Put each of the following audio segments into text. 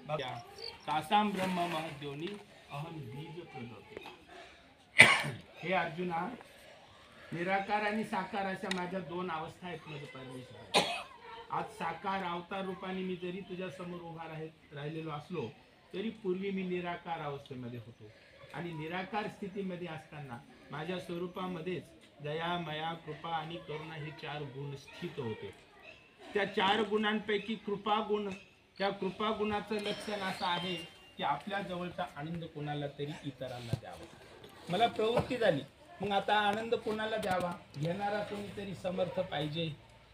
तासाम ब्रह्म महद्योनी अहम बीज प्रदोते. हे अर्जुना, निराकार आणि साकार अशा माझ्या दोन अवस्था आहेत माझ्या परमेश्वर. आज साकार अवतार रूपाने मी जरी तुझ्या समोर उभा राहिलेलो असलो तरी पूर्वी मी निराकार अवस्थेमध्ये होतो. आणि निराकार स्थितीमध्ये असताना माझ्या स्वरूपामध्येच दया, मया, कृपा आणि करुणा हे चार गुण स्थित होते. त्या चार गुणांपैकी कृपा गुण, त्या कृपा गुणाचं लक्षण असं आहे की आपल्या जवळचा आनंद कोणाला तरी इतरांना द्यावा. मला प्रवृत्ती झाली, मग आता आनंद कोणाला द्यावा, घेणारा कोणीतरी समर्थ पाहिजे,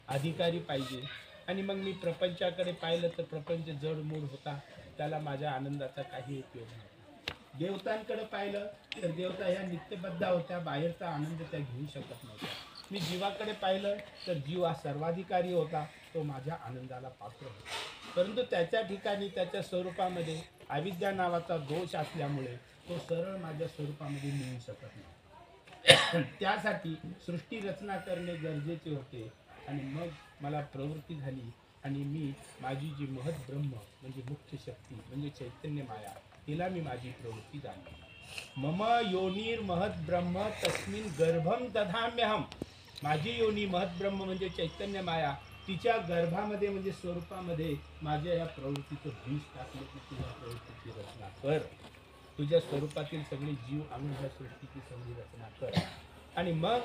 अधिकारी पाहिजे. आणि मग मी प्रपंचाकडे पाहिलं तर प्रपंच जडमूड होता, त्याला माझ्या आनंदाचा काही उपयोग नव्हता. देवतांकडे पाहिलं तर देवता ह्या नित्यबद्ध होत्या, बाहेरचा आनंद त्या घेऊ शकत नव्हत्या. मी जीवाकडे पाहिलं तर जीव हा सर्वाधिकारी होता, तो माझ्या आनंदाला पात्र होता. परंतु त्याच्या ठिकाणी त्याच्या स्वरूपामध्ये अविद्या नावाचा दोष असल्यामुळे तो सरळ माझ्या स्वरूपामध्ये मिळू शकत नाही. त्यासाठी सृष्टी रचना करणे गरजेचे होते. आणि मग मला प्रवृत्ती झाली आणि मी माझी जी महत ब्रह्म म्हणजे मुख्य शक्ती म्हणजे चैतन्य माया, तिला मी माझी प्रवृत्ती झाली. मम योनीर महत ब्रह्म तस्मिन गर्भम दधाम्यहम. माझी योनी महत ब्रह्म म्हणजे चैतन्य माया, तिच्या गर्भामध्ये म्हणजे स्वरूपामध्ये माझ्या या प्रवृत्तीचं बीज टाकलं की तुझ्या प्रवृत्तीची रचना कर. तुझ्या स्वरूपातील सगळे जीव आणून ह्या सृष्टीची सगळी रचना कर. आणि मग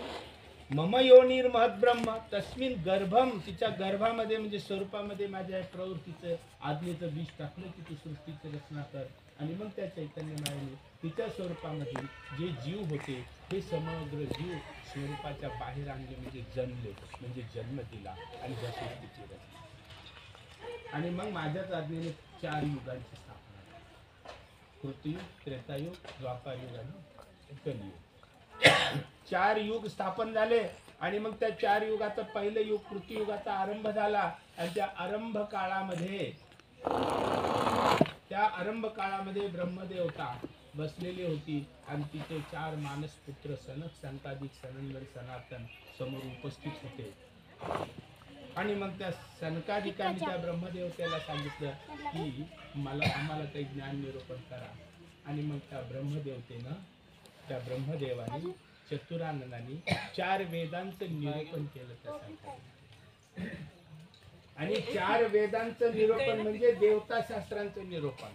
मम योनीर महत ब्रह्म तस्मिन गर्भम, तिच्या गर्भामध्ये म्हणजे स्वरूपामध्ये माझ्या प्रवृत्तीचं आज्ञेचं बीज टाकलं की तू सृष्टीची रचना कर. आणि मग त्या चैतन्य मायेने तिच्या स्वरूपामध्ये जे जीव होते हे समग्र जीव स्वरूपाच्या बाहेर आणले म्हणजे जन्मले, म्हणजे जन्म दिला आणि ह्या सृष्टीची रचना. आणि मग माझ्याच आज्ञेने 4 युगांची स्थापना, कृतयुग, त्रेतायुग, द्वापारयुग आणि कलियुग. 4 युग स्थापन झाले. आणि मग त्या 4 युगाचं पहिलं युग कृतयुगाचा आरंभ झाला. आणि त्या आरंभ काळामध्ये ब्रह्मदेवता बसलेली होती आणि तिचे 4 मानस पुत्र सनक, संतादिक, सनंदर, सनातन समोर उपस्थित होते. आणि मग त्या सनकादिकांनी त्या ब्रह्मदेवतेला सांगितलं की आम्हाला काही ज्ञान निरूपण करा. आणि मग त्या ब्रह्मदेवाने चतुराननाने 4 वेदांचं निरूपण केलं त्या संतांनी. आणि 4 वेदांचं निरूपण म्हणजे देवता शास्त्रांचं निरूपण.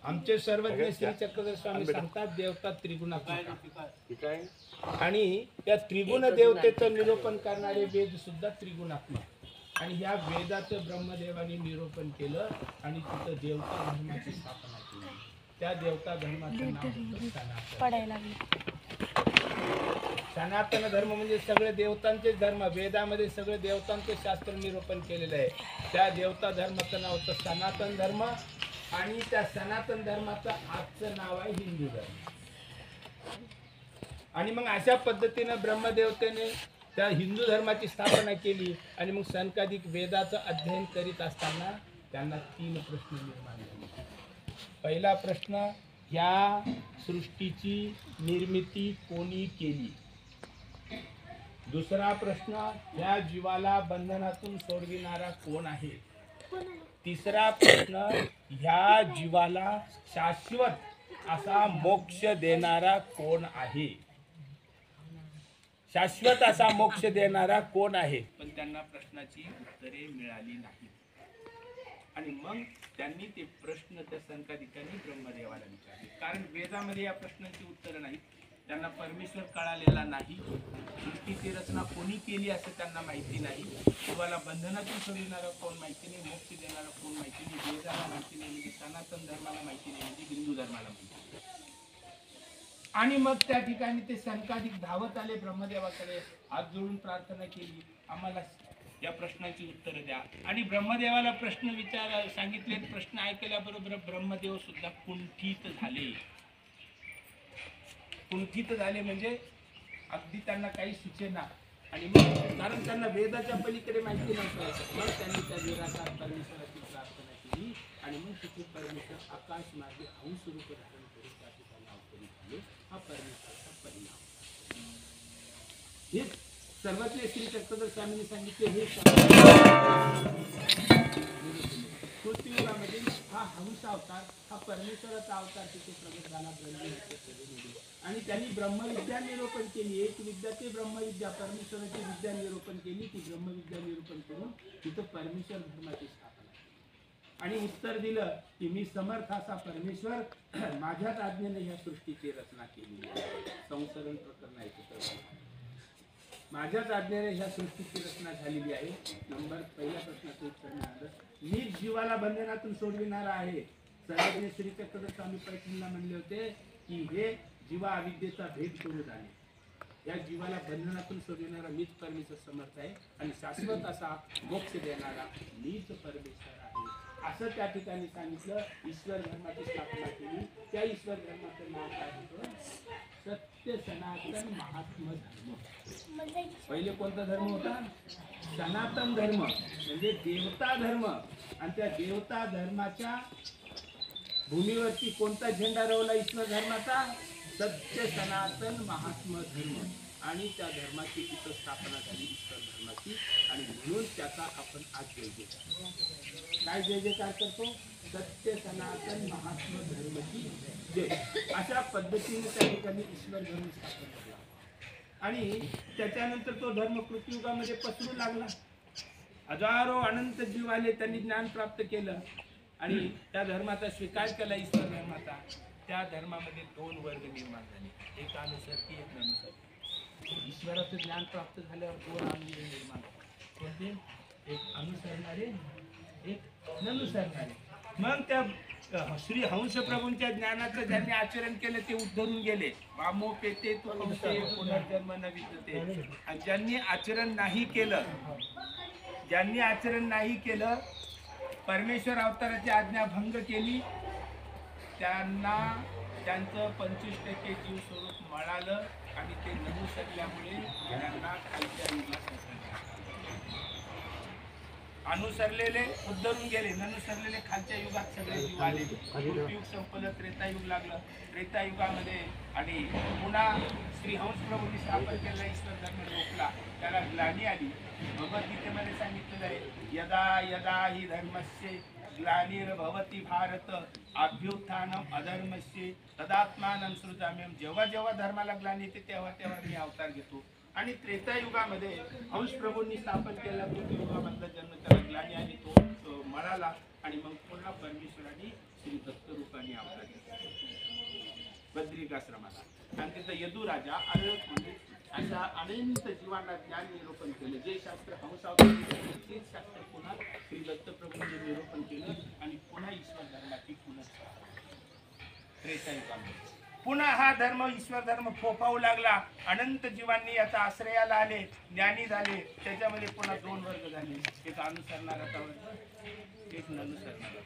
आमचे सर्वज्ञ श्री चक्रधर स्वामी सांगतात देवता त्रिगुणात्मक, आणि त्या त्रिगुण देवतेचं निरूपण करणारे वेद सुद्धा त्रिगुणात्मक. आणि ह्या वेदाचं ब्रह्मदेवाने निरूपण केलं आणि तिथं देवता धर्माची स्थापना केली. त्या देवता धर्माचं नाव सनातन धर्म म्हणजे सगळे देवतांचे धर्म. वेदामध्ये सगळे देवतांचे शास्त्र निरूपण केलेलं आहे. त्या देवता धर्माचं नाव होतं सनातन धर्म. आणि त्या सनातन धर्माचं आजचं नाव आहे हिंदू धर्म. आणि मग अशा पद्धतीनं ब्रह्मदेवतेने त्या हिंदू धर्माची स्थापना केली. आणि मग सनकादिक वेदाचं अध्ययन करीत असताना त्यांना 3 प्रश्न निर्माण झाले. पहिला प्रश्न, ह्या सृष्टीची निर्मिती कोणी केली? दुसरा प्रश्न, ह्या जीवाला बंधनातून सोडविणारा कोण आहे? तिसरा प्रश्न, ह्या जीवाला शाश्वत असा मोक्ष देणारा कोण आहे? शाश्वत असा मोक्ष देणारा कोण आहे? पण त्यांना प्रश्नाची उत्तरे मिळाली नाही. आणि मग त्यांनी ते प्रश्न त्या संताधिकांनी ब्रह्मदेवाला विचारले. कारण वेदामध्ये या प्रश्नांची उत्तरं नाहीत. त्यांना परमेश्वर कळालेला नाही. सृष्टीची रचना कोणी केली असं त्यांना माहिती नाही. जीवाला बंधनातून सोडविणारा कोण माहिती नाही. मोक्ष देणारा कोण माहिती नाही. वेदाला माहिती नाही, म्हणजे सनातन धर्माला माहिती नाही, म्हणजे हिंदू धर्माला माहिती नाही. आणि मग त्या ठिकाणी ते सनकादिक धावत आले ब्रह्मदेवाकडे, हात जोडून प्रार्थना केली, आम्हाला या प्रश्नाची उत्तर द्या. आणि ब्रह्मदेवाला प्रश्न सांगितले. प्रश्न ऐकल्याबरोबर ब्रह्मदेव सुद्धा कुंठित झाले. कुंठित झाले म्हणजे अगदी त्यांना काही सुचेना. आणि मग कारण त्यांना वेदाच्या पलीकडे माहिती नव्हतं. मग त्यांनी त्या निराकार परमेश्वराची प्रार्थना केली. आणि मग तिथे परमेश्वर आकाश मार्गे अंश रूप धारण करून त्या ठिकाणी अवतरित झाले. हा परमेश्वराचा परिणाम. हे सर्वज्ञ श्री चक्रधर स्वामींनी सांगितले. हे कृतयुगामध्ये हा हंस अवतार, हा परमेश्वराचा अवतार तिथे प्रगट झाला ब्रह्मविद्या सभेमध्ये. आणि त्यांनी ब्रह्मविद्या निरूपण केली. एक विद्या ते ब्रह्मविद्या, परमेश्वराची विद्या निरूपण केली. ती ब्रह्मविद्या निरूपण करून तिथं परमेश्वर धर्माची स्थापना. आणि उत्तर दिलं की मी समर्थ असा परमेश्वर माझ्याच आज्ञेने ह्या सृष्टीची रचना केली आहे. संसरण प्रकरण आहे तिथं. माझ्याच आज्ञेने ह्या सृष्टीची रचना झालेली आहे. नंबर पहिल्या प्रश्नाचं उत्तर मिळालं. मी जीवाला बंधनातून सोडविणारा आहे. सर्वज्ञ श्री चक्रधर स्वामी पैठणला म्हणले होते की हे जीवा अविद्येचा भेद करू झाले. या जीवाला बंधनातून सोडविणारा मीच परमेश्वर समर्थ आहे आणि शाश्वत असा मोक्ष देणारा मीच परमेश्वर आहे असं त्या ठिकाणी सांगितलं. ईश्वर धर्माची स्थापना केली. त्या ईश्वर धर्माचं नाव काय होतं? सत्य सनातन महात्म धर्म. पहिले कोणता धर्म होता? सनातन धर्म म्हणजे देवता धर्म. आणि त्या देवता धर्माच्या भूमीवरती कोणता झेंडा रोवला ईश्वर धर्माचा? सत्य सनातन महात्म धर्म. आणि त्या धर्माची तिथं स्थापना झाली ईश्वर धर्माची. आणि म्हणून त्याचा आपण आज जय जयकार. काय जय जयकार करतो? सत्य सनातन महात्म धर्माची जय. अशा पद्धतीने त्या ठिकाणी ईश्वर धर्म स्थापन झाला. आणि त्याच्यानंतर तो धर्म कृतयुगामध्ये पसरू लागला. हजारो अनंत जीव आले, त्यांनी ज्ञान प्राप्त केलं आणि त्या धर्माचा स्वीकार केला ईश्वर धर्माचा. त्या धर्मामध्ये दोन वर्ग निर्माण झाले, एक अनुसरती, एक ननुसरती. ईश्वराचं ज्ञान प्राप्त झाल्यावर दोन अनुयायी निर्माण झाले. कोणते? एक अनुसरणारे, एक ननुसरणारे. मग त्या श्री हंस प्रभूंच्या ज्ञानाचं ज्यांनी आचरण केलं ते उद्धरून गेले. वामो पेते तो पुनर्जन्म न विद्यते. आणि ज्यांनी आचरण नाही केलं, ज्यांनी आचरण नाही केलं, परमेश्वर अवताराची आज्ञा भंग केली, त्यांना त्यांचं 25% जीव स्वरूप मिळालं आणि ते ननुसरल्यामुळे त्यांना खालच्या युगात अनुसरलेले उद्धरून गेले, ननुसरलेले खालच्या युगात सगळे जीव आले. युग संपलं, त्रेतायुग लागलं. त्रेतायुगामध्ये आणि पुन्हा श्री हंस प्रभूंनी स्थापन केलेला ईश्वर धर्म लोकला, त्याला ग्लानी आली. भगवद्गीतेमध्ये सांगितलेलं आहे, यदा यदा हि धर्मस्य ग्लानिर्भवति भारत अभ्युत्थानम अधर्मस्य तदात्मानं सृजाम्यहम्. जेव्हा जेव्हा धर्माला ग्लानी येते तेव्हा तेव्हा मी अवतार घेतो. आणि त्रेतायुगामध्ये हंस प्रभूंनी स्थापन केलेला कृतयुगामधला जन्म त्याला ग्लानी आली, तो मळाला. आणि मग पुन्हा परमेश्वराने श्री दत्त रूपाने अवतार घेतला बद्रिकाश्रमाला. आणि तिथं यदुराजा आरळक म्हणजे अशा अनंत जीवांना ज्ञान निरूपण केलं. जे शास्त्र हंस अवतार तेच शास्त्र पुन्हा श्री दत्त प्रभूंनी निरूपण केलं आणि पुन्हा ईश्वर धर्माची पुन्हा त्रेतायुगामध्ये पुन्हा हा धर्म ईश्वर धर्म फोफावू लागला. अनंत जीवांनी याचा आश्रयाला आले, ज्ञानी झाले. त्याच्यामध्ये पुन्हा दोन वर्ग झाले, एक अनुसरणारा वर्ग, एक ननुसरणारा.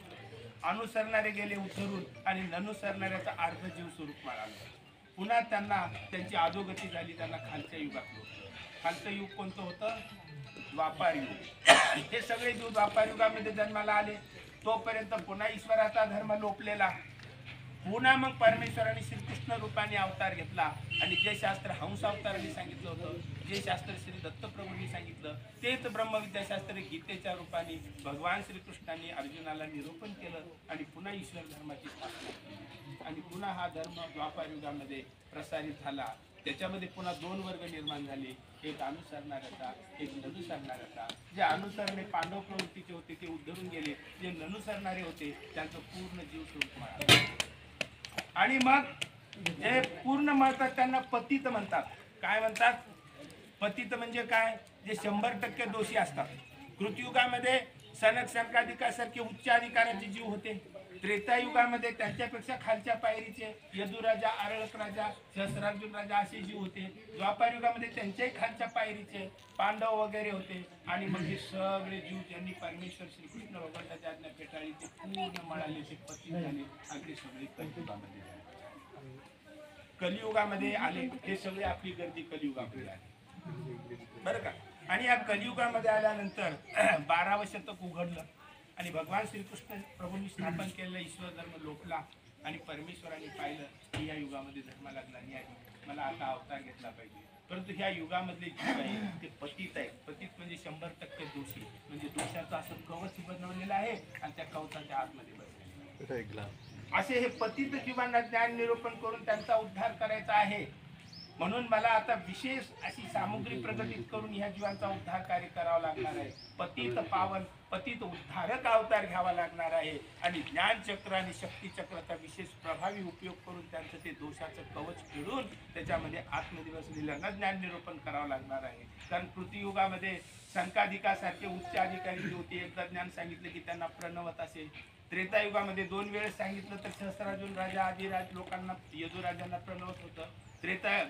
अनुसरणारे गेले उद्धरून आणि ननुसरणाऱ्याचा अर्ध जीव स्वरूप मिळालं. पुन्हा त्यांना त्यांची अधोगती झाली, त्यांना खालच्या युगात लोटलं. खालचं युग कोणतं होतं? द्वापार युग. हे सगळे जीव द्वापार युगामध्ये जन्माला आले. तोपर्यंत पुन्हा ईश्वराचा धर्म लोपलेला. पुन्हा मग परमेश्वराने श्रीकृष्ण रूपाने अवतार घेतला आणि जे शास्त्र हंस अवताराने सांगितलं होतं, जे शास्त्र श्री दत्तप्रभूंनी सांगितलं, तेच ब्रह्मविद्याशास्त्र गीतेच्या रूपाने भगवान श्रीकृष्णाने अर्जुनाला निरूपण केलं आणि पुन्हा ईश्वर धर्माची स्थापना केली. आणि पुन्हा हा धर्म द्वापार युगामध्ये प्रसारित झाला. त्याच्यामध्ये पुन्हा दोन वर्ग निर्माण झाले, एक अनुसरणाऱ्याचा, एक ननुसरणाऱ्याचा. जे अनुसरणे पांडव प्रवृत्तीचे होते ते उद्धरून गेले, जे ननुसरणारे होते त्यांचं पूर्ण जीव स्वरूप मिळालं. आणि मग जे पूर्ण मळतात त्यांना पतित म्हणतात. काय म्हणतात? पतित म्हणजे काय? जे 100% दोषी असतात. कृतयुगामध्ये सनक सनकाधिकासारखे उच्च अधिकाराचे जीव होते. त्रेतायुगामध्ये त्यांच्यापेक्षा खालच्या पायरीचे यदुराजा, आरळक राजा, सहस्रार्जुन राजा असे जीव होते. द्वापार युगामध्ये त्यांच्याही खालच्या पायरीचे पांडव वगैरे होते. आणि मग हे सगळे जीव ज्यांनी परमेश्वर श्रीकृष्ण भगवंताची आज्ञा पेटाळली ते पूर्ण मळाले, ते पतित झाले. अगदी सगळे कलियुगामध्ये झाले. कलियुगामध्ये आले हे सगळे आपली गर्दी कलियुगामध्ये आली, बरं का. आणि या कलियुगामध्ये आल्यानंतर 12व शतक उघडलं आणि भगवान श्रीकृष्ण प्रभूंनी स्थापन केलेला ईश्वर धर्म लोकला. आणि परमेश्वराने पाहिलं की या युगामध्ये धर्माला ग्लानी आहे, मला आता अवतार घेतला पाहिजे. परंतु ह्या युगामधले जीव आहे ते पतित आहे. पतित म्हणजे 100% दोषी, म्हणजे दोषाचं असं कवच बनवलेलं आहे आणि त्या कवचाच्या आतमध्ये बसलेलं. असे हे पतित जीवांना ज्ञान निरूपण करून त्यांचा उद्धार करायचा आहे. म्हणून मला आता विशेष अशी सामुग्री प्रगतीत करून ह्या जीवांचा उद्धार कार्य करावा लागणार आहे. पतित पावन पतित उद्धारक अवतार घ्यावा लागणार आहे आणि ज्ञानचक्र आणि शक्तिचक्राचा विशेष प्रभावी उपयोग करून त्यांचं ते दोषाचं कवच फिरून त्याच्यामध्ये आतमध्ये बसलेल्यांना ज्ञान निरूपण करावं लागणार आहे. कारण पृथ्वीयुगामध्ये संकाधिकासारखे उच्च अधिकारी जे होते, एकदा ज्ञान सांगितलं की त्यांना प्रणवत असे. त्रेतायुगामध्ये 2 वेळेस सांगितलं तर सहस्रार्जुन राजा आदिराज लोकांना यदुराजांना प्रणवत होतं.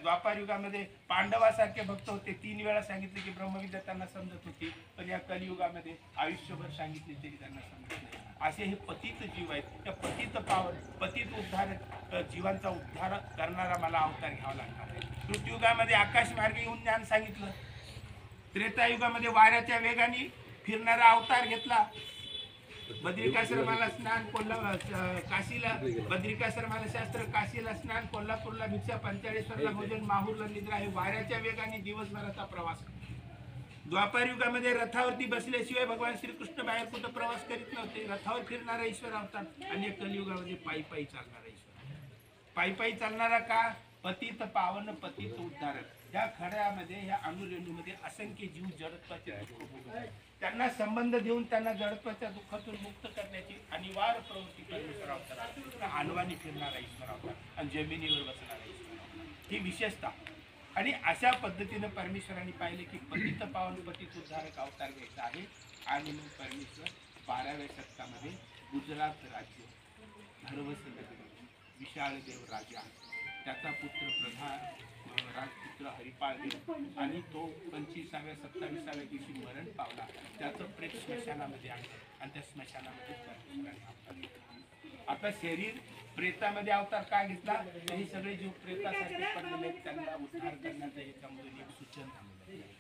द्वापार युगामध्ये पांडवासारखे भक्त होते, 3 वेळा सांगितले की ब्रह्मविद्या त्यांना समजत होती. पण या कलियुगामध्ये आयुष्यभर सांगितले तरी त्यांना समजत नाही. असे हे पतित जीव आहेत. त्या पतित पावन पतित उद्धारक जीवांचा उद्धार करणारा मला अवतार घ्यावा लागणार आहे. कृतयुगामध्ये आकाश मार्गे येऊन ज्ञान सांगितलं. त्रेतायुगामध्ये वाऱ्याच्या वेगाने फिरणारा अवतार घेतला. बद्रिकाश्रमाला स्नान, काशीला बद्रिकाश्रमाला शास्त्र, काशीला स्नान, कोल्हापूरला भिक्षा, पंचाळेश्वरला भोजन, माहूरला निद्रा हे वाऱ्याच्या वेगाने दिवसभराचा प्रवास. द्वापार युगामध्ये रथावरती बसल्याशिवाय भगवान श्रीकृष्ण बाहेर कुठं प्रवास करीत नव्हते. रथावर फिरणारा ईश्वर अवतार. आणि कलियुगामध्ये पायी पायी चालणारा ईश्वर. पायी पायी चालणारा का? पतित पावन पतित उद्धारक. या खड्यामध्ये या अणुरेणूमध्ये असंख्य जीव जडत्वाचे दुःख भोगत आहेत. त्यांना संबंध देऊन त्यांना जडत्वाच्या दुःखातून मुक्त करण्याची अनिवार्य प्रवृत्ती परमेश्वर अवतार. अनवानी फिरणारा ईश्वर अवतार आणि जमिनीवर बसणारा ईश्वर ही विशेषता. आणि अशा पद्धतीनं परमेश्वरांनी पाहिले की पतित पावन पतित उद्धारक अवतार घ्यायचा आहे. आणि मग परमेश्वर 12व्या शतकामध्ये गुजरात राज्य धर्वसनगरी विशाळदेव राजा, त्याचा पुत्र प्रधान राजपुत्र हरिपाळ देव आणि तो 25व्या 27व्या दिवशी मरण पावला. त्याचं प्रेत स्मशानामध्ये आणलं आणि त्या स्मशानामध्ये परमेश्वराने अवतार. आता शरीर प्रेतामध्ये अवतार का घेतला? हे सगळे जीव प्रेतासारखे पडलेले त्यांना उद्धार करण्याचं याच्यामधून एक सूचना.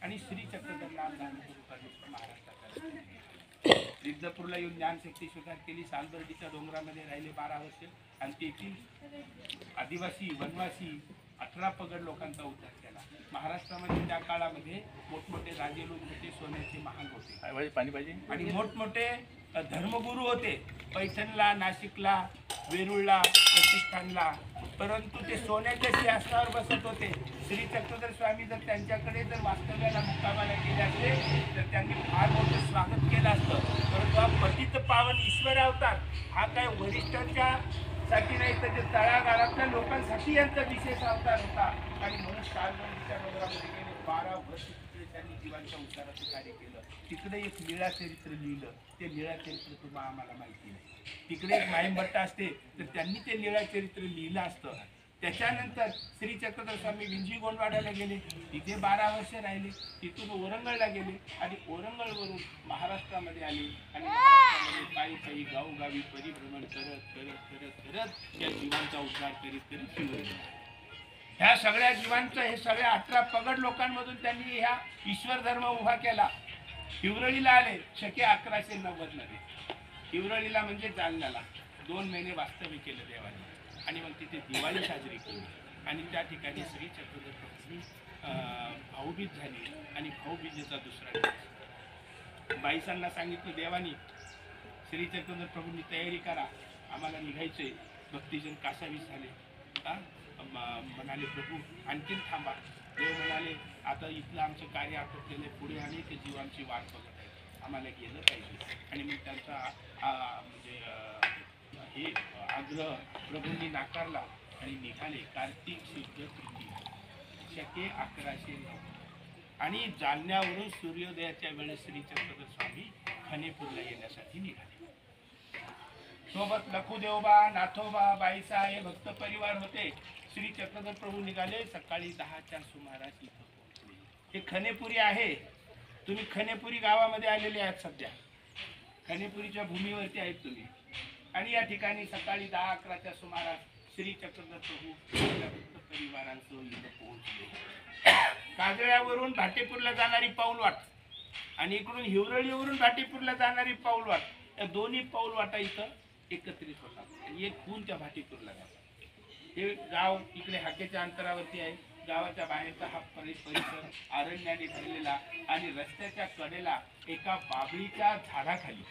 आणि श्री चक्रधर नाम दानगुरु परमेश्वर महाराष्ट्रात रिद्धपूरला येऊन ज्ञानशक्ती स्वीकार केली. सालबर्डीच्या डोंगरामध्ये राहिले 12 वर्ष आणि तेथील आदिवासी वनवासी 18 पगड लोकांचा उद्धार केला. महाराष्ट्रामध्ये त्या काळामध्ये मोठमोठे राजे लोक होते, सोन्याचे महाल होते, पाणी पाहिजे आणि मोठमोठे धर्मगुरू होते. पैठणला, नाशिकला, वेरूळला, प्रतिष्ठानला. परंतु ते सोन्याच्या सिंहासनावर बसत होते. श्री चक्रधर स्वामी जर त्यांच्याकडे जर वास्तव्याला मुक्कामाला गेले असते तर त्यांनी फार मोठं स्वागत केलं असतं. परंतु हा पतित पावन ईश्वर अवतार हा काय वरिष्ठांच्या साठी नाही तर जे तळागाळातल्या लोकांसाठी यांचा विशेष अवतार होता. आणि म्हणून सालबर्डीच्या डोंगरामध्ये गेले 12 वर्ष तिकडे त्यांनी जीवांच्या उद्धाराचं कार्य केलं. तिकडे एक लीळा चरित्र लिहिलं. ते लीळा चरित्र तुम्हाला आम्हाला माहिती नाही. तिकडे एक माईमभट्ट असते तर त्यांनी ते लीळा चरित्र लिहिलं असतं. त्याच्यानंतर श्री चक्रधर स्वामी विंझी गोंडवाड्याला गेले. तिथे 12 वर्ष राहिले. तिथून ओरंगळला गेले आणि ओरंगळवरून महाराष्ट्रामध्ये आले आणि महाराष्ट्रामध्ये पायी पायी गावोगावी परिभ्रमण करत करत करत करत या जीवांचा उद्धार करीत करीत फिरले. ह्या सगळ्या जीवांचं हे सगळ्या 18 पगड लोकांमधून त्यांनी ह्या ईश्वर धर्म उभा केला. हिवरळीला आले शके 1190 मध्ये. हिवरळीला म्हणजे जालन्याला 2 महिने वास्तव्य केलं देवाने आणि मग तिथे दिवाळी साजरी केली. आणि त्या ठिकाणी श्री चक्रधर प्रभूंनी भाऊबीज झाली आणि भाऊबीजेचा दुसरा दिवस बाईसांना सांगितलं देवानी, श्री चक्रधर प्रभूंनी तयारी करा, आम्हाला निघायचंय. भक्तिजन कासावीस झाले. म्हणाले प्रभू आणखीन थांबा. देव म्हणाले आता इथलं आमचं कार्य आटोपलेलं आहे, पुढे अनेक जीव आमची वाट बघत आहे, आम्हाला गेलं पाहिजे. आणि मग त्यांचा म्हणजे हे आग्रह प्रभूंनी नाकारला आणि निघाले. कार्तिक शुद्ध तृतीया शके 1109 आणि जालन्यावरून सूर्योदयाच्या वेळेस श्री चक्रधर स्वामी खनेपूरला येण्यासाठी निघाले. सोबत लखुदेवबा, नाथोबा, बाईसा हे भक्त परिवार होते. श्री चक्रधर प्रभू निघाले. सकाळी 10च्या सुमारास इथं पोहोचले. हे खनेपुरी आहे. तुम्ही खनेपुरी गावामध्ये आलेले आहात. सध्या खनेपुरीच्या भूमीवरती आहेत तुम्ही. आणि या ठिकाणी सकाळी 10-11च्या सुमारास श्री चक्रधर प्रभू आपल्या भक्त परिवारांसह इथं पोहोचले. काजळ्यावरून भाटेपूरला जाणारी पाऊलवाट आणि इकडून हिवरळीवरून भाटेपूरला जाणारी पाऊलवाट, या दोन्ही पाऊलवाटा इथं एकत्रित होतात. एक होऊन त्या भाटेपूरला जातात. हे गाव इकडे हाकेच्या अंतरावरती आहे. गावाच्या बाहेरचा हा परिसर अरण्याने भरलेला आणि रस्त्याच्या कडेला एका बाबळीच्या झाडाखाली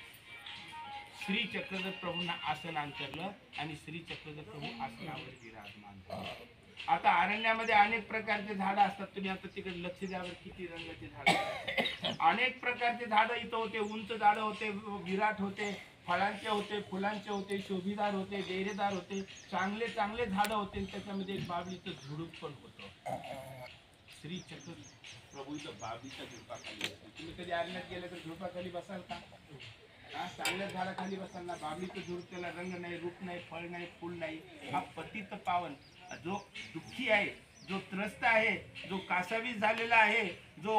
श्री चक्रधर प्रभूंना आसन अंतरलं आणि श्री चक्रधर प्रभू आसनावर विराजमान झाले. आता अरण्यामध्ये अनेक प्रकारचे झाडं असतात. तुम्ही आता तिकडे लक्ष द्यावर किती रंगाचे झाडं, अनेक प्रकारचे झाडं इथं होते. उंच झाडं होते, विराट होते, फळांचे होते, फुलांचे होते, शोभीदार होते, डेरेदार होते, चांगले चांगले झाडं होते. त्याच्यामध्ये एक बाबलीचं झुडूप पण होतं. श्री चक्र प्रभू इथं बाबलीच्या झुडपाखाली बसले. तुम्ही कधी अरण्यात गेले तर झुडपाखाली बसाल का? चांगल्या झाडाखाली बसाल ना. बाबलीचं झुडूप, त्याला रंग नाही, रूप नाही, फळ नाही, फुल नाही. हा पतित पावन जो दुःखी आहे, जो त्रस्त आहे, जो कासावीस झालेला आहे, जो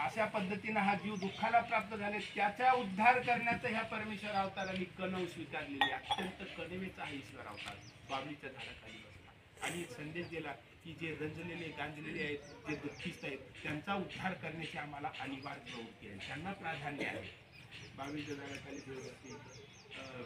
अशा पद्धतीने हा जीव दुःखाला प्राप्त झाले, त्याचा उद्धार करण्याचा ह्या परमेश्वर अवताराने कणव स्वीकारलेली. अत्यंत कणवेचा हा ईश्वर अवतार बाबलीच्या झाडाखाली बसला आणि संदेश दिला की जे रंजलेले गांजलेले आहेत, जे दुःखीस्त आहेत, त्यांचा उद्धार करण्याची आम्हाला अनिवार्य प्रवृत्ती आहे, त्यांना प्राधान्य आहे. बाबलीच्या झाडाखाली देव बसले.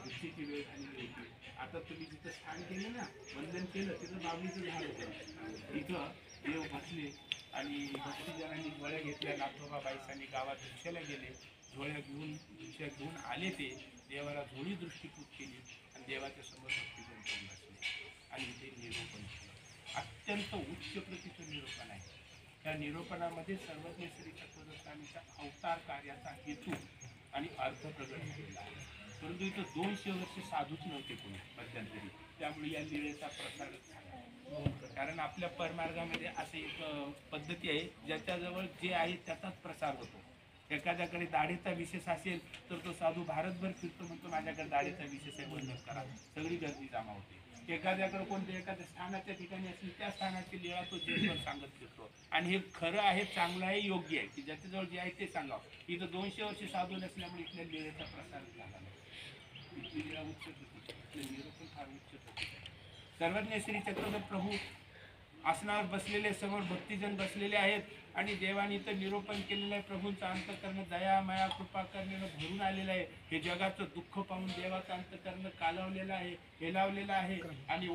भिक्षेची वेळ झालेली होती. आता तुम्ही जिथं स्थान केलं ना, वंदन केलं, तिथं बाबलीचं झाड होतं. इथं देव बसले आणि भक्तीजनांनी झोळ्या घेतल्या. नाथोबा बाईसांनी गावात भिक्षेला गेले, झोळ्या घेऊन भिक्षा घेऊन आले. ते देवाला झोळी दृष्टीपूत केली आणि देवाच्या समोर भक्तीजन करून बसले आणि ते निरूपण केलं. अत्यंत उच्च प्रतीचं निरूपण आहे. त्या निरूपणामध्ये सर्वज्ञ श्री चक्रधर स्वामीचा अवतार कार्याचा हेतू आणि अर्थ प्रकट केलेला आहे. परंतु इथं 200 वर्ष साधूच नव्हते कोणी मध्यंतरी, त्यामुळे या लीळेचा प्रसारच झाला. कारण आपल्या परमार्गामध्ये असे एक पद्धती आहे, ज्याच्याजवळ जे आहे त्याचाच प्रसार होतो. एखाद्याकडे दाढीचा विशेष असेल तर तो साधू भारतभर फिरतो, म्हणतो माझ्याकडे दाढीचा विशेष आहे, बंद करा, सगळी गर्दी जमा होते. एखाद्याकडे कोणत्या एखाद्या स्थानाच्या ठिकाणी असेल, त्या स्थानाची लीळा तो जगभर सांगत फिरतो. आणि हे खरं आहे, चांगलं आहे, योग्य आहे की ज्याच्याजवळ जे आहे ते सांगावं. इथं 200 वर्ष साधू नसल्यामुळे इथल्या लीळेचा प्रसार झाला नाही. इथली लीळा उच्च होती, इथलं निरूपण फार उच्च होते. सर्वज्ञ श्री चक्रधर प्रभू आसनावर बसलेले, समोर भक्तिजन बसलेले आहेत आणि देवाने इथं निरूपण केलेलं आहे. प्रभूंचं अंतःकरण दया माया कृपा करण्यानं भरून आलेलं आहे. हे जगाचं दुःख पाहून देवाचं अंतःकरण कालवलेलं आहे, हेलावलेलं आहे आणि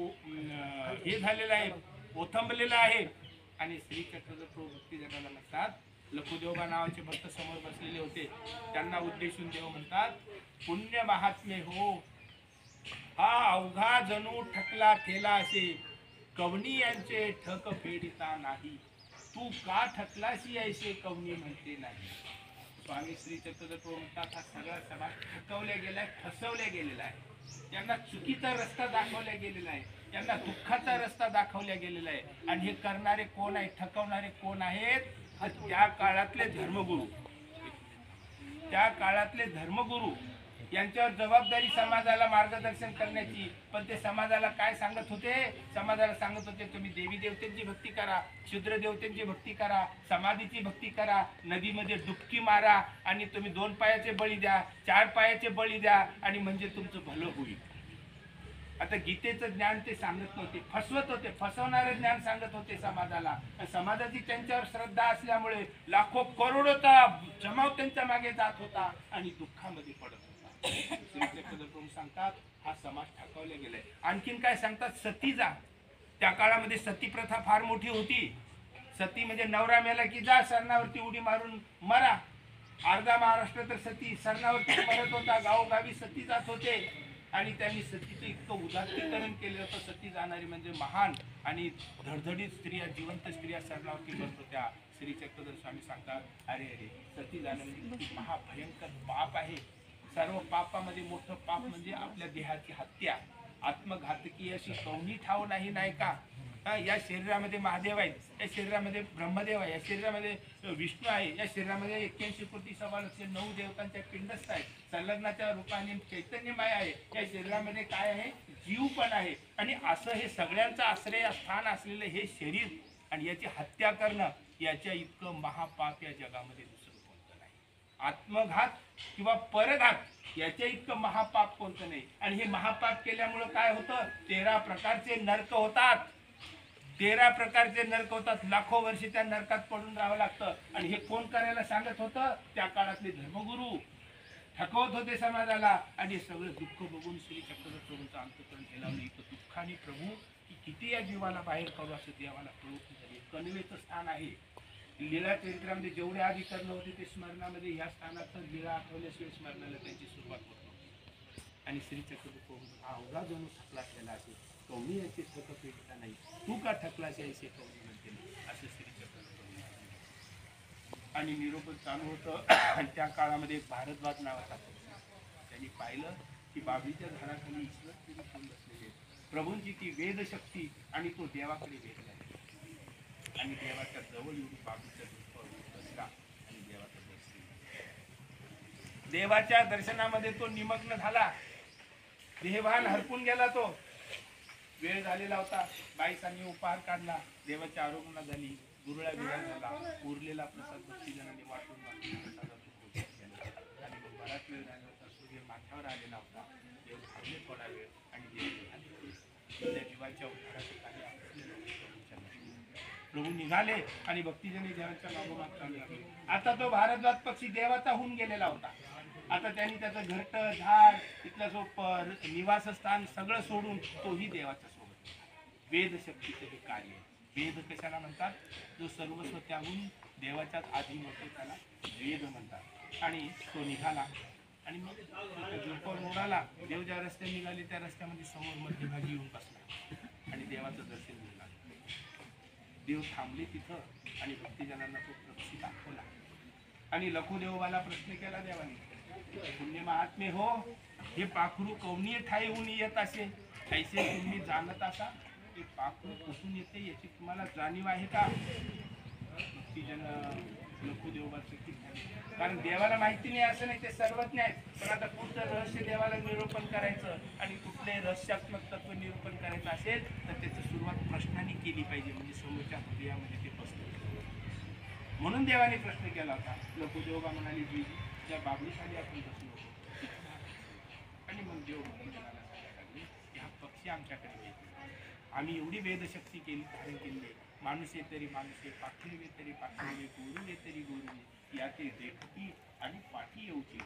हे झालेलं आहे, ओथंबलेलं आहे. आणि श्री चक्रधर प्रभू भक्तिजनाला म्हणतात, लखुदेवबा नावाचे भक्त समोर बसलेले होते, त्यांना उद्देशून देव म्हणतात, पुण्य महात्मे हो, हा अवघा जणू ठकला ठेला असे, कवनी यांचे ठक फेडिता नाही, तू का ठकलाशी ऐसे कवनी म्हणते नाही. स्वामी श्री चक्रधर प्रभू म्हणतात, हा सगळा समाज ठकवल्या गेलाय, फसवल्या गेलेला आहे. त्यांना चुकीचा रस्ता दाखवला गेलेला आहे, त्यांना दुःखाचा रस्ता दाखवला गेलेला आहे. आणि हे करणारे कोण आहे, ठकवणारे कोण आहेत? त्या काळातले धर्मगुरू, त्या काळातले धर्मगुरू यांच्यावर जबाबदारी समाजाला मार्गदर्शन करण्याची. पण ते समाजाला काय सांगत होते? समाजाला सांगत होते, तुम्ही देवी देवतेंची भक्ती करा, शूद्र देवतेंची भक्ती करा, समाधीची भक्ती करा, नदीमध्ये डुबकी मारा आणि तुम्ही 2 पायाचे बळी द्या, 4 पायाचे बळी द्या आणि म्हणजे तुमचं भलं होईल. आता गीतेचं ज्ञान ते सांगत नव्हते, फसवत होते, फसवणारे ज्ञान सांगत होते समाजाला. समाजाची त्यांच्यावर श्रद्धा असल्यामुळे लाखो करोडोचा जमाव त्यांच्या मागे जात होता आणि दुःखामध्ये पडत होता. श्री चक्रधर प्रभू सांगतात, हा समाज ठकवला गेलाय. आणखीन काय सांगतात, सती जा. त्या काळामध्ये सती प्रथा फार मोठी होती. सती म्हणजे नवरा मेला की जा सरणावरती उडी मारून मरा. अर्धा महाराष्ट्र तर सती सरणावरती मरत होता, गावोगावी सती जात होते. आणि त्यांनी सतीचं इतकं उदात्तीकरण केलं होतं. सती जाणारी म्हणजे महान आणि धडधडीत स्त्रिया, जिवंत स्त्रिया सरणावरती बसत होत्या. श्री चक्रधर स्वामी सांगतात, अरे अरे, सती जाणं म्हणजे महाभयंकर पाप आहे. सर्व पापामध्ये मोठं पाप म्हणजे आपल्या देहाची हत्या. आत्मघातकी अशी कवनी ठाव नाही का? या शरीरामध्ये महादेव आहेत, या शरीरामध्ये ब्रह्मदेव आहे, या शरीरामध्ये विष्णू आहे, या शरीरामध्ये 81 कोटी 9 देवतांच्या पिंडस्थ आहेत, संलग्नाच्या रूपाने चैतन्य माया आहे, या शरीरामध्ये काय आहे? जीव पण आहे. आणि असं हे सगळ्यांचं आश्रय स्थान असलेलं हे शरीर आणि याची हत्या करणं, याच्या इतकं महापाप या जगामध्ये दुसरं कोणतं नाही. आत्मघात किंवा परघात याच्या इतकं महापाप कोणतं नाही. आणि हे महापाप केल्यामुळं काय होतं? 13 प्रकारचे नरक होतात. 13 प्रकारचे नरक होतात. लाखो वर्ष त्या नरकात पडून राहावं लागतं. आणि हे कोण करायला सांगत होतं? त्या काळातले धर्मगुरू ठकवत होते समाजाला. आणि सगळं दुःख बघून श्री चक्रधर प्रभूंचं अंतःकरण केलं. इथं दुःखाने प्रभू किती या जीवाला बाहेर काढू असं देवाला कळत झाले. कणवेचं स्थान आहे. लीला चरित्रामध्ये जेवढे आधी कर्ण होते ते स्मरणामध्ये ह्या स्थानाचं लीला आठवल्याशिवाय स्मरणाला त्यांची सुरुवात होत नव्हती. आणि श्री चक्रधर हा अवघा जणू थकला केला असेल, कवनी याची थक पेटला नाही, तू का थकलास याचे कवनी म्हणते नाही, असं श्री चक्रधर. आणि निरोप चालू होतं. आणि त्या काळामध्ये एक भारद्वाज नावाचा त्यांनी पाहिलं की बाबलीच्या झाडाखाली ईश्वर तरी कोण बसलेले, प्रभूंची ती वेद शक्ती आणि तो देवाकडे वेधला आणि देवाच्या जवळ येऊन बाबूच्या रूपावर बसला आणि देवाचं दर्शन. देवाच्या दर्शनामध्ये तो निमग्न झाला, देहभान हरपून गेला. तो वेळ झालेला होता. बाईसांनी उपहार काढला, देवाची आरोग्य झाली, गुरुळा विहार झाला, उरलेला प्रसाद भक्तीजनांनी वाटून प्रसादातून भोजन केलं. आणि मग बराच वेळ झाला होता, सूर्य माथ्यावर आलेला होता. देव थांबले थोडा वेळ आणि देव त्या जीवाच्या उद्धाराच्या कार्य प्रभू निघाले आणि भक्तीजनी देवाच्या मागोमाग चालू लागले. आता तो भारद्वाज पक्षी देवाचा होऊन गेलेला होता. आता त्यांनी त्याचं घरटं झाड तिथलं जो निवासस्थान सगळं सोडून तोही देवाच्या सोबत. वेद शक्तीचे हे कार्य. वेद कशाला म्हणतात? जो सर्वस्व त्याहून देवाच्याच आधीन होतो त्याला वेद म्हणतात. आणि तो निघाला आणि मग झोपावर उडाला. देव ज्या रस्त्याने निघाले त्या रस्त्यामध्ये समोर मध्यभागी येऊन बसला आणि देवाचं दर्शन घेऊ लागला. देव थांबले तिथं आणि भक्तिजनांना तो पक्षी दाखवला आणि लखुदेवाला प्रश्न केला देवाने, पुण्य महात्मे हो, हे पाखरू कवनीय ठाईहून येत असे, ऐसे तुम्ही जाणत असा, ते पाखरू कुठून येते याची तुम्हाला जाणीव आहे का? भक्तिजन लखुदेवा चकित झाले, कारण देवाला माहिती नाही असं नाही, ते सर्वज्ञ आहेत. पण आता कुठलं रहस्य देवाला निरूपण करायचं आणि कुठले रहस्यात्मक तत्व निरूपण करायचं असेल तर त्याची सुरुवात प्रश्नाने केली पाहिजे, म्हणजे समोरच्या हृदयामध्ये ते बसतं. म्हणून देवाने प्रश्न केला होता. लखुदेवा म्हणाली, जी ज्या बाबलीखाली आपण बसलो होतो आणि मग देव भक्तिजनाला सांगायला लागले की हा पक्षी आमच्याकडे येतो. आम्ही एवढी वेदशक्ती केली, धारण केली. माणूस तरी माणूस, पाखिरवे तरी पाखिरवे, गोरुवे तरी गोरुवे, याते देखती आणि पाठी येऊची.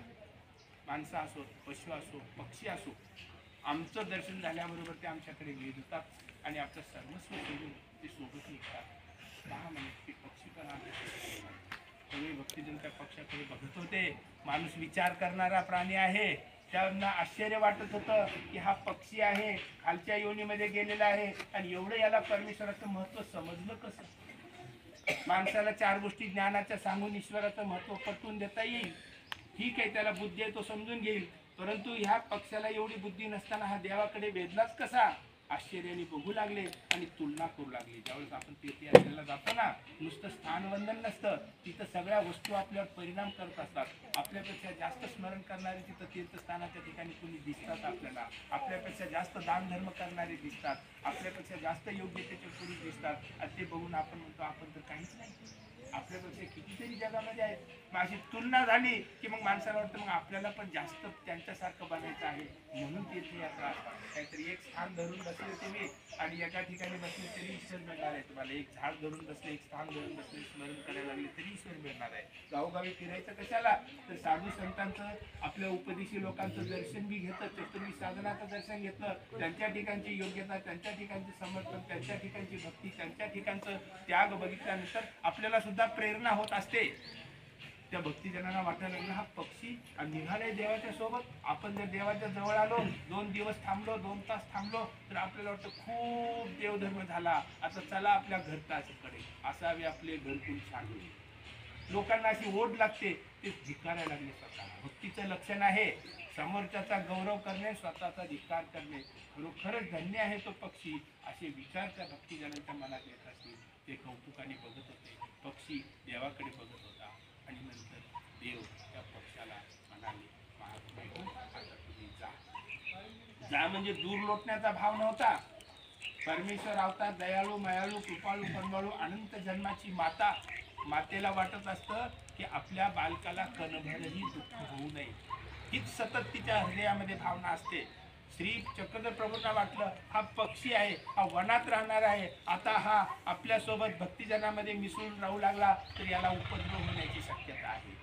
माणसं असो, पशु असो, पक्षी असो, आमचं दर्शन झाल्याबरोबर ते आमच्याकडे वेधतात आणि आपलं सर्वस्व सोडून ते सोबत निघतात. पहा म्हणे की पक्षी पण आमच्याकडे. सगळे भक्तिजन त्या पक्षाकडे बघत होते. माणूस विचार करणारा प्राणी आहे, त्यांना आश्चर्य वाटत होतं की हा पक्षी आहे, खालच्या योनीमध्ये गेलेला आहे आणि एवढं याला परमेश्वराचं महत्व समजलं कसं? माणसाला चार गोष्टी ज्ञानाच्या सांगून ईश्वराचं महत्व पटवून देता येईल, ठीक आहे, त्याला बुद्धी आहे तो समजून घेईल, परंतु ह्या पक्षाला एवढी बुद्धी नसताना हा देवाकडे वेधलाच कसा? आश्चर्याने बघू लागले आणि तुलना करू लागले. ज्यावेळेस आपण तीर्थयात्रेला जातो ना, नुसतं स्थानवंदन नसतं, तिथं सगळ्या वस्तू आपल्यावर परिणाम करत असतात. आपल्यापेक्षा जास्त स्मरण करणारे तिथं तीर्थस्थानाच्या ठिकाणी कोणी दिसतात आपल्याला, आपल्यापेक्षा जास्त दानधर्म करणारे दिसतात, आपल्यापेक्षा जास्त योग्यतेचे पुरुष दिसतात आणि ते बघून आपण म्हणतो आपण तर काहीच नाही, आपल्यापेक्षा कितीतरी जगामध्ये आहेत. मग अशी तुलना झाली की मग माणसाला वाटतं मग आपल्याला पण जास्त त्यांच्यासारखं बनायचं आहे. म्हणून तीर्थयात्रा असतात. काहीतरी एक स्थान धरून बसले तुम्ही आणि एका ठिकाणी बसले तरी ईश्वर मिळणार आहे तुम्हाला. एक झाड धरून बसले, एक स्थान धरून बसले, स्मरण करायला लागले तरी ईश्वर मिळणार आहे. गावोगावी फिरायचं कशाला? तर साधू संतांचं, आपल्या उपदेशी लोकांचं दर्शन बी घेतं, चतुर्वी साधनाचं दर्शन घेतलं, त्यांच्या ठिकाणची योग्यता, त्यांच्या ठिकाणचे समर्पण, त्यांच्या ठिकाणची भक्ती, त्यांच्या ठिकाणचं त्याग बघितल्यानंतर आपल्याला सुद्धा प्रेरणा होत असते. त्या भक्तिजनांना वाटायला लागलं हा पक्षी आणि निघाले देवाच्या सोबत. आपण जर देवाच्या जवळ आलो, 2 दिवस थांबलो, 2 तास थांबलो तर आपल्याला वाटतं खूप देवधर्म झाला, आता चला आपल्या घरटाकडे असावे आपले घरकुल छान होईल. लोकांना अशी ओढ लागते, ते धिक्कारायला लागले स्वतः. भक्तीचं लक्षण आहे समोरच्याचा गौरव करणे, स्वतःचा धिक्कार करणे. खरोखरच धन्य आहे तो पक्षी, असे विचार त्या भक्तिजनांच्या मनात येत असतील. ते कौतुकाने बघत होते. पक्षी देवाकडे बघत होता आणि नंतर देव त्या पक्षाला म्हणाले, महात्मे हो, आता तुम्ही जा. जा म्हणजे दूर लोटण्याचा भाव नव्हता. परमेश्वर अवतार, दयाळू, मायाळू, कृपाळू, करुणाळू, अनंत जन्माची माता. मातेला वाटत असतं की आपल्या बालकाला कणभरही दुःख होऊ नये, हीच सतत तिच्या हृदयामध्ये भावना असते. श्री चक्रधर प्रभूंना वाटलं हा पक्षी आहे, हा वनात राहणार आहे, आता हा आपल्यासोबत भक्तिजनामध्ये मिसळून राहू लागला तर याला उपद्रव होण्याची शक्यता आहे.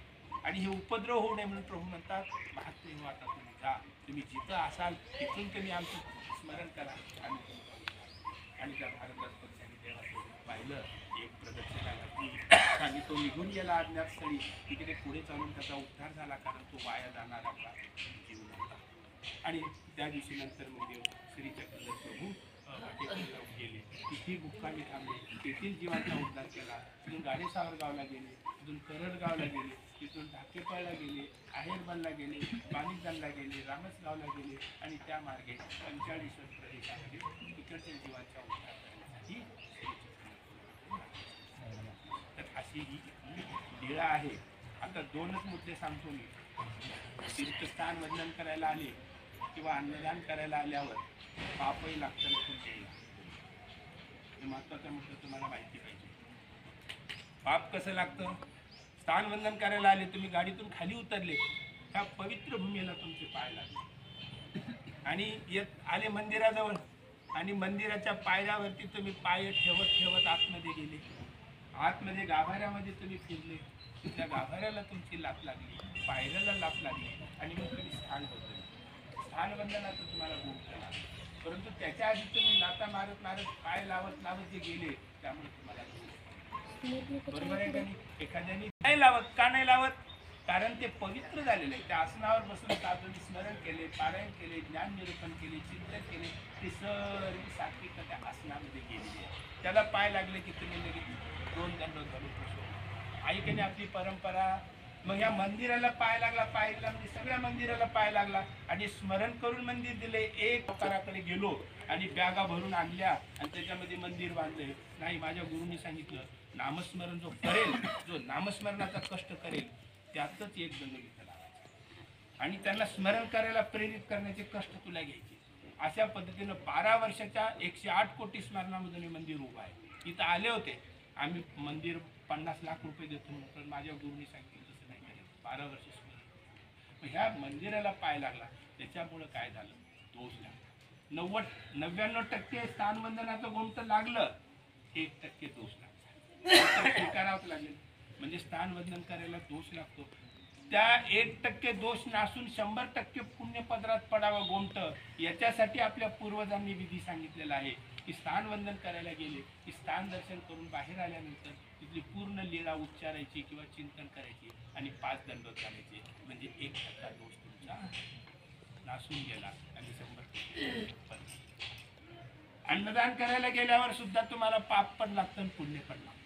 आणि हे उपद्रव होऊ नये म्हणून प्रभू म्हणतात, महात्मे हो, आता तुम्ही जा, तुम्ही जिथं असाल तिथून तुम्ही आमचं स्मरण करा. आणि त्या भारतात पक्षाने देवासोबत पाहिलं, एक प्रदक्षिणा घातली आणि तो निघून गेला अज्ञातस्थळी. तिकडे पुढे चालून त्याचा उद्धार झाला, कारण तो वाया जाणारा जीव नव्हता. आणि त्या दिवशी नंतर मग देव श्री चक्रधर प्रभू वाटेकडे गेले, तिथे मुक्कामी थांबले, तेथील जीवांचा उद्धार केला. तिथून गाडेसावर गावला गेले, तिथून करडगावला गेले, तिथून ढाकेपाळला गेले, आहेरबनला गेले, बाणिकदानला गेले, रामसगावला गेले आणि त्या मार्गे 45 प्रदेशामध्ये तिकडच्या जीवांचा उद्धार करण्यासाठी. तर अशी ही लीळा आहे. आता दोनच मुद्दे सांगतो मी. तीर्थस्थान वंदन करायला आले किंवा अन्नदान करायला आल्यावर पापही लागतं, पुण्यही लागतं. हे महत्वाचा मुद्दा तुम्हाला माहिती पाहिजे. पाप कसं लागतं? स्थान वंदन करायला आले, तुम्ही गाडीतून खाली उतरले, ह्या पवित्र भूमीला तुमचे पाय लागले आणि येत आले मंदिराजवळ आणि मंदिराच्या पायऱ्यावरती तुम्ही पाय ठेवत ठेवत आतमध्ये गेले. आतमध्ये गाभाऱ्यामध्ये तुम्ही फिरले, त्या गाभाऱ्याला तुमची लात लागली, पायऱ्याला लात लागली आणि मग तुम्ही स्थान बदलले. स्थान वंदनाचं तुम्हाला गुण केला, परंतु त्याच्या आधी तुम्ही लाता मारत मारत पाय लावत लावत जे गेले, त्यामुळे तुम्हाला बरोबर आहे का नाही? एखाद्याने नाही लावत, का नाही लावत? कारण ते पवित्र झालेले आहे. त्या आसनावर बसून साधूंनी स्मरण केले, पारायण केले, ज्ञान निरूपण केले, चिंतन केले, ते सर्व सात्विक त्या आसनामध्ये गेलेली आहे. त्याला पाय लागले की तुम्ही लगेच 2 दंड घालून बसो. ऐकणे आपली परंपरा. मग या मंदिराला पाय लागला, पायला म्हणजे सगळ्या मंदिराला पाय लागला आणि स्मरण करून मंदिर दिले. एक प्रकाराकडे गेलो आणि बॅगा भरून आणल्या आणि त्याच्यामध्ये मंदिर बांधले. नाही, माझ्या गुरुंनी सांगितलं, नामस्मरण जो करेल, जो नामस्मरणाचा कष्ट करेल, त्यातच एक दंड इथं लावायचा आणि त्यांना स्मरण करायला प्रेरित करण्याचे कष्ट तुला घ्यायचे. अशा पद्धतीनं 12 वर्षाच्या 108 कोटी स्मरणामधून हे मंदिर उभं आहे. इथं आले होते, आम्ही मंदिर 50 लाख रुपये देतो, पण माझ्या गुरुंनी सांगितलं तसं नाही करायचं, 12 वर्ष स्मरण. मग ह्या मंदिराला पाय लागला, त्याच्यामुळं काय झालं? दोष लागला. 99% स्थानवंदनाचं गुण तर लागलं, 1% दोष लागला. स्वीकारावंच लागेल. म्हणजे स्थानवंदन करायला दोष लागतो. त्या 1% दोष नासून 100% पुण्यपदरात पडावं गोमट, याच्यासाठी आपल्या पूर्वजांनी विधी सांगितलेला आहे की स्थानवंदन करायला गेले की स्थान दर्शन करून बाहेर आल्यानंतर तिथली पूर्ण लीळा उच्चारायची किंवा चिंतन करायची आणि 5 दंडोत घालायचे. म्हणजे 1% दोष तुमचा नासून गेला आणि 100%. अन्नदान करायला गेल्यावर सुद्धा तुम्हाला पाप पण लागतं आणि पुण्य पण लागतं.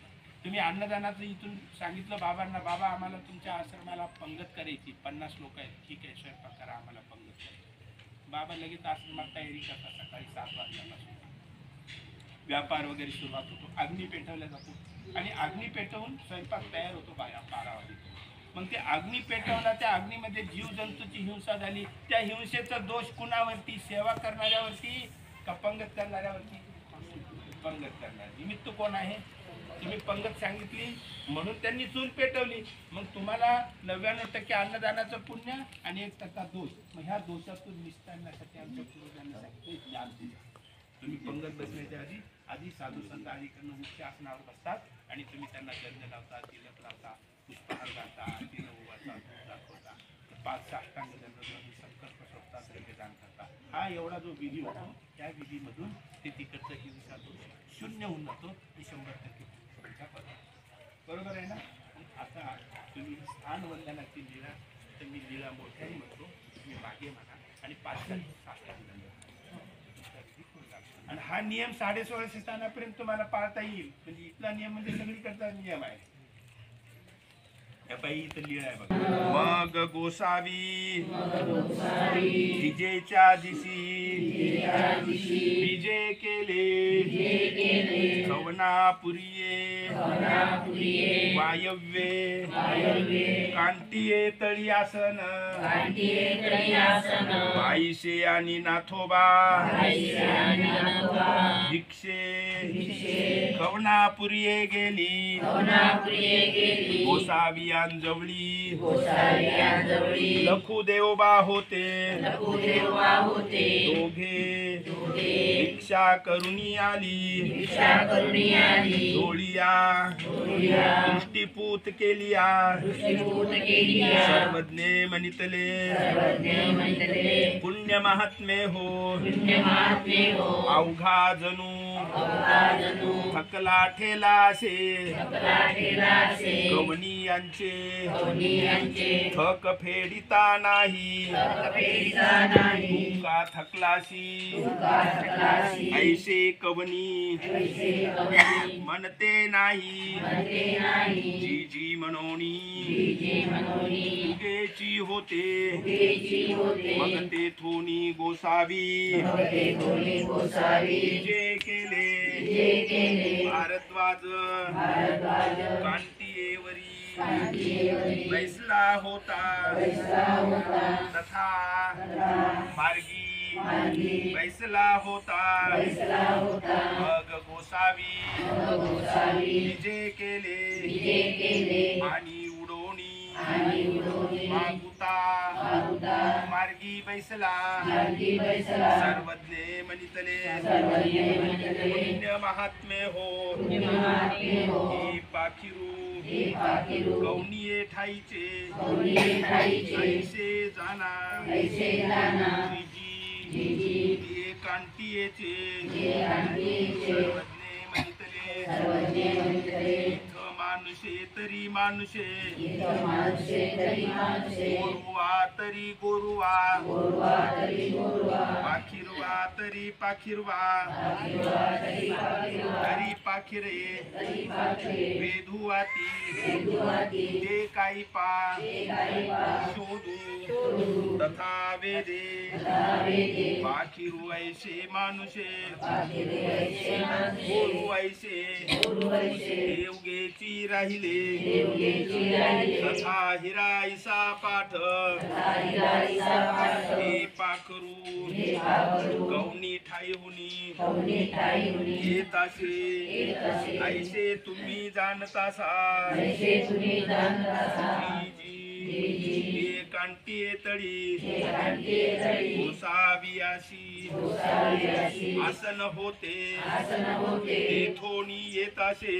तुम्ही अन्नदानाचं इथून सांगितलं बाबांना, बाबा आम्हाला तुमच्या आश्रमाला पंगत करायची, 50 लोक आहेत, ठीक आहे स्वयंपाक करा, आम्हाला पंगत करायची. बाबा लगेच आश्रमात तयारी करतात. सकाळी 7 वाजल्यापासून व्यापार वगैरे सुरुवात होतो, अग्नी पेटवला जातो आणि अग्नी पेटवून स्वयंपाक तयार होतो 12 वाजता. मग ते अग्नी पेटवला, त्या अग्नीमध्ये जीवजंतूची हिंसा झाली. त्या हिंसेचा दोष कुणावरती? सेवा करणाऱ्यावरती का पंगत करणाऱ्यावरती? पंगत करणार. निमित्त कोण आहे? तुम्ही पंगत सांगितली म्हणून त्यांनी चूल पेटवली. मग तुम्हाला 99% अन्नदानाचं पुण्य आणि 1% दोष. मग ह्या दोषातून निस्तारण्यासाठी आमच्या पूर्वजांनी सांगितले ज्ञान दिले. तुम्ही पंगत बसण्याच्या आधी साधू संत आधीकडनं मुख्य आसनावर बसतात आणि तुम्ही त्यांना गंध लावता, तिलक लावता, पुष्पहार घालता, आरतीनं उभारता, दूध दाखवता, 5 साष्टांग दंड संकल्प सोडता, द्रव्यदान करता. हा एवढा जो विधी होतो, त्या विधीमधून ते तिकडचं हिंसा दोष शून्य होऊन जातो आणि 100% बरोबर आहे ना. आता तुम्ही स्थान वंदनाची लीळा, तर मी लीळा मोठ्याने म्हणतो, तुम्ही मागे म्हणा आणि 5 साष्टांग दंड. आणि हा नियम 16.5 स्थानापर्यंत तुम्हाला पाळता येईल. म्हणजे इथला नियम म्हणजे सगळीकडचा नियम आहे. इथं लीळा आहे बघा. मग गोसावी विजेच्या दिशी विजय केले, खवनापुरिये वायव्ये कांतिये तळी आसन, बाईशे आणि नाथोबा भिक्षे खवनापुरिये गेली, गोसावी जवळी लखू देवबा होते, दोघे भिक्षा भिक्षा करुणी आली डोळिया दृष्टीपूत केलिया सर्वज्ञे म्हणितले पुण्य महात्मे हो अवघा जणू थकला ठेलासे कवनीयांचे थक फेडिता नाही तुका थकलासी ऐसे कवनी म्हणते नाही जी जी म्हणोनी उगेची होते मग ते थोनी गोसावी जे केले भारद्वाज कांटियेवरी बैसला होता तथा मार्गी बैसला होता मग गोसावी जे केले आणि उडोणी मागुता मार्गी बैसला सर्वज्ञे म्हणितले पुण्य महात्मे हो ही पाखिरू कवनीये ठाईचे ऐसे जाना जी कांटियेचे सर्वज्ञे म्हणितले मानुषे तरी मानुषे गोरुवा तरी गोरुवा पाखिरवा तरी पाखिरवा तरी पाखिरे वेधुवाती ते काही पा शोधू तथा वेदे पाखिरू ऐसे मानुषे गोरु ऐसे देवगेची राहिले तथा हिराईसा पाठ हे पाखरू गवनी ठाईहुनी येतासे ऐसे तुम्ही जाणतासा कांटिये तळी गोसावियासी आसन होते तेथोनी येतासे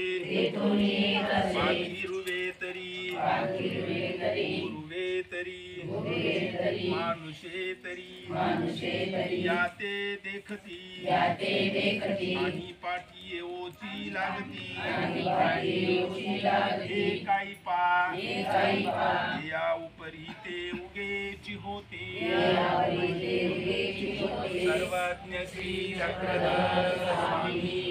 पाखिरुवे तरी गुरुवे तरी मानुषे तरी याते देखती आणि पाठी ओची लागती हे काही पा या उपरी ते उगेची होते सर्वज्ञ श्री चक्रधर स्वामी